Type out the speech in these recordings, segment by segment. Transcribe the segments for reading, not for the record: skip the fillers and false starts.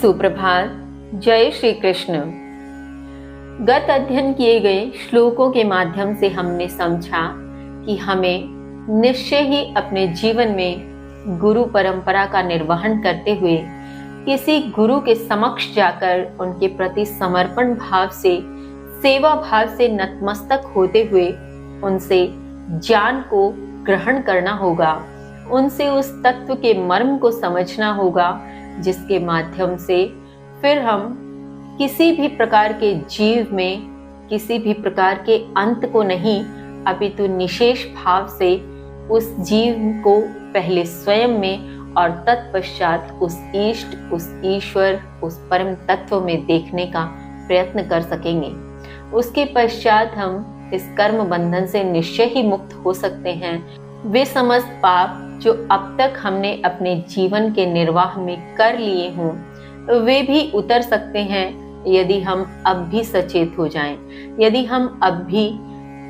सुप्रभात। जय श्री कृष्ण। गत अध्ययन किए गए श्लोकों के माध्यम से हमने समझा कि हमें निश्चय ही अपने जीवन में गुरु परंपरा का निर्वहन करते हुए किसी गुरु के समक्ष जाकर उनके प्रति समर्पण भाव से, सेवा भाव से नतमस्तक होते हुए उनसे ज्ञान को ग्रहण करना होगा, उनसे उस तत्व के मर्म को समझना होगा जिसके माध्यम से फिर हम किसी भी प्रकार के जीव में किसी भी प्रकार के अंत को नहीं अपितु निशेष भाव से उस जीव को पहले स्वयं में और तत्पश्चात उस इष्ट, उस ईश्वर, उस परम तत्व में देखने का प्रयत्न कर सकेंगे। उसके पश्चात हम इस कर्म बंधन से निश्चय ही मुक्त हो सकते हैं। वे समस्त पाप जो अब तक हमने अपने जीवन के निर्वाह में कर लिए हों, वे भी उतर सकते हैं यदि हम अब भी सचेत हो जाएं, यदि हम अब भी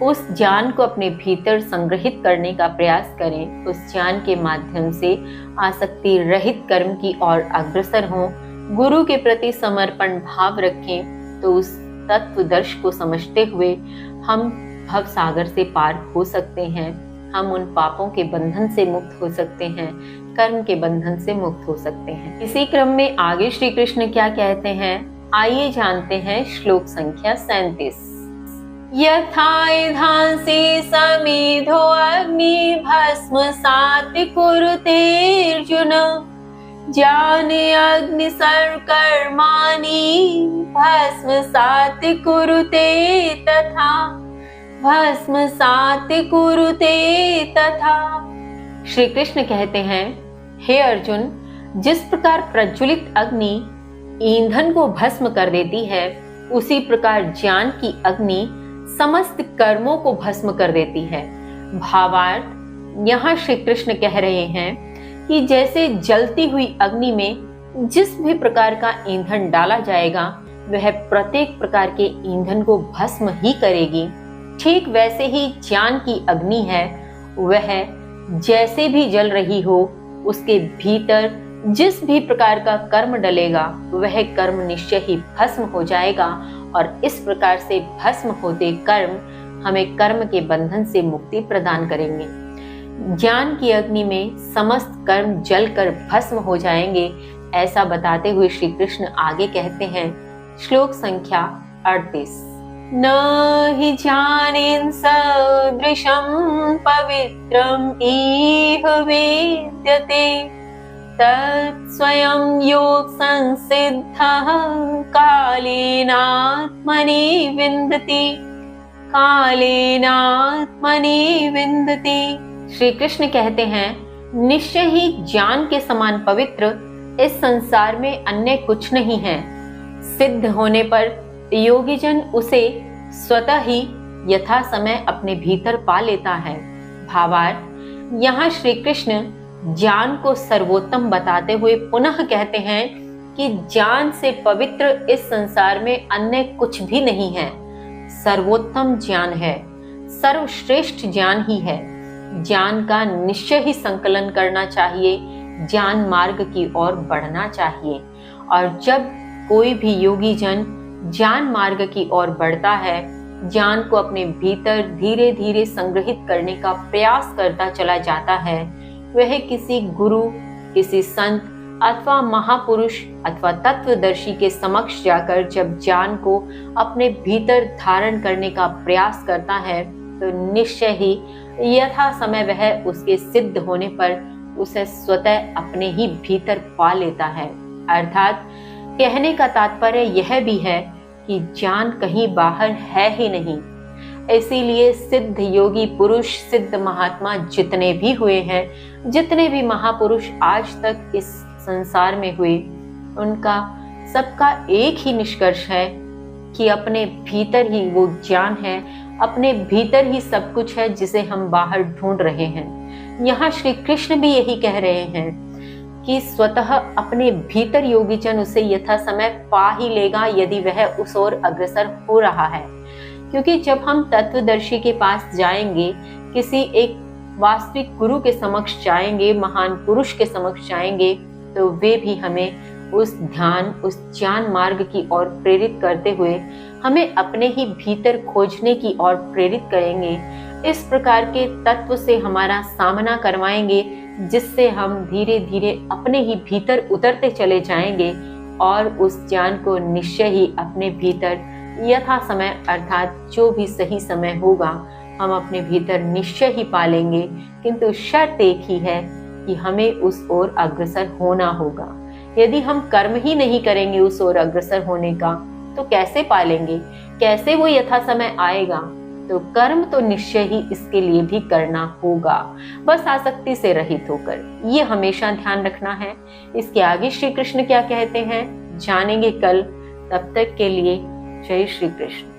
उस ज्ञान को अपने भीतर संग्रहित करने का प्रयास करें, उस ज्ञान के माध्यम से आसक्ति रहित कर्म की ओर अग्रसर हों, गुरु के प्रति समर्पण भाव रखें, तो उस तत्वदर्श को समझते हुए हम भव सागर से पार हो सकते हैं। हम उन पापों के बंधन से मुक्त हो सकते हैं, कर्म के बंधन से मुक्त हो सकते हैं। इसी क्रम में आगे श्री कृष्ण क्या कहते हैं, आइए जानते हैं श्लोक संख्या 37। यथाधांसि समिधो अग्नि भस्मसात् कुरुते अर्जुन, ज्ञाने अग्नि सर्वकर्माणि भस्मसात् कुरुते तथा, भस्मसात् कुरुते तथा। श्री कृष्ण कहते हैं, हे अर्जुन, जिस प्रकार प्रज्वलित अग्नि ईंधन को भस्म कर देती है, उसी प्रकार ज्ञान की अग्नि समस्त कर्मों को भस्म कर देती है। भावार्थ, यहाँ श्री कृष्ण कह रहे हैं कि जैसे जलती हुई अग्नि में जिस भी प्रकार का ईंधन डाला जाएगा, वह प्रत्येक प्रकार के ईंधन को भस्म ही करेगी, ठीक वैसे ही ज्ञान की अग्नि है, वह जैसे भी जल रही हो, उसके भीतर जिस भी प्रकार का कर्म डलेगा, वह कर्म निश्चय ही भस्म हो जाएगा और इस प्रकार से भस्म होते कर्म हमें कर्म के बंधन से मुक्ति प्रदान करेंगे। ज्ञान की अग्नि में समस्त कर्म जलकर भस्म हो जाएंगे, ऐसा बताते हुए श्री कृष्ण आगे कहते हैं, श्लोक संख्या 38। न हि ज्ञानेन सदृशं पवित्रम् इह वेद्यते, तत्स्वयं योग संसिद्धः कालेनात्मनि विन्दति, कालेनात्मनि विन्दति। श्री कृष्ण कहते हैं, निश्चय ही ज्ञान के समान पवित्र इस संसार में अन्य कुछ नहीं है। सिद्ध होने पर योगीजन उसे स्वतः ही यथा समय अपने भीतर पा लेता है। भावार्थ, यहाँ श्री कृष्ण ज्ञान को सर्वोत्तम बताते हुए पुनः कहते हैं कि ज्ञान से पवित्र इस संसार में अन्य कुछ भी नहीं है। सर्वोत्तम ज्ञान है, सर्वश्रेष्ठ ज्ञान ही है। ज्ञान का निश्चय ही संकलन करना चाहिए, ज्ञान मार्ग की ओर बढ़ना चाहिए। और जब कोई भी योगी जन ज्ञान मार्ग की ओर बढ़ता है, ज्ञान को अपने भीतर धीरे धीरे संग्रहित करने का प्रयास करता चला जाता है, वह किसी गुरु, किसी संत अथवा महापुरुष अथवा तत्वदर्शी के समक्ष जाकर जब ज्ञान को अपने भीतर धारण करने का प्रयास करता है, तो निश्चय ही यथा समय वह उसके सिद्ध होने पर उसे स्वतः अपने ही भीतर पा लेता है। अर्थात कहने का तात्पर्य यह भी है कि ज्ञान कहीं बाहर है ही नहीं। इसीलिए सिद्ध योगी पुरुष, सिद्ध महात्मा जितने भी हुए हैं, जितने भी महापुरुष आज तक इस संसार में हुए, उनका सबका एक ही निष्कर्ष है कि अपने भीतर ही वो ज्ञान है, अपने भीतर ही सब कुछ है जिसे हम बाहर ढूंढ रहे हैं। यहाँ श्री कृष्ण भी यही कह रहे हैं कि स्वतः अपने भीतर योगीजन उसे यथा समय पा ही लेगा यदि वह उस ओर अग्रसर हो रहा है। क्योंकि जब हम तत्वदर्शी के पास जाएंगे, किसी एक वास्तविक गुरु के समक्ष जाएंगे, महान पुरुष के समक्ष जाएंगे, तो वे भी हमें उस ध्यान, उस ज्ञान मार्ग की ओर प्रेरित करते हुए हमें अपने ही भीतर खोजने की ओर प्रेरित करेंगे। इस प्रकार के तत्व से हमारा सामना करवाएंगे, जिससे हम धीरे धीरे अपने ही भीतर उतरते चले जाएंगे और उस ज्ञान को निश्चय ही अपने भीतर यथा समय, अर्थात जो भी सही समय होगा, हम अपने भीतर निश्चय ही पालेंगे। किंतु शर्त एक ही है कि हमें उस ओर अग्रसर होना होगा। यदि हम कर्म ही नहीं करेंगे उस ओर अग्रसर होने का, तो कैसे पालेंगे, कैसे वो यथा समय आएगा? तो कर्म तो निश्चय ही इसके लिए भी करना होगा, बस आसक्ति से रहित होकर। ये हमेशा ध्यान रखना है। इसके आगे श्री कृष्ण क्या कहते हैं जानेंगे कल। तब तक के लिए जय श्री कृष्ण।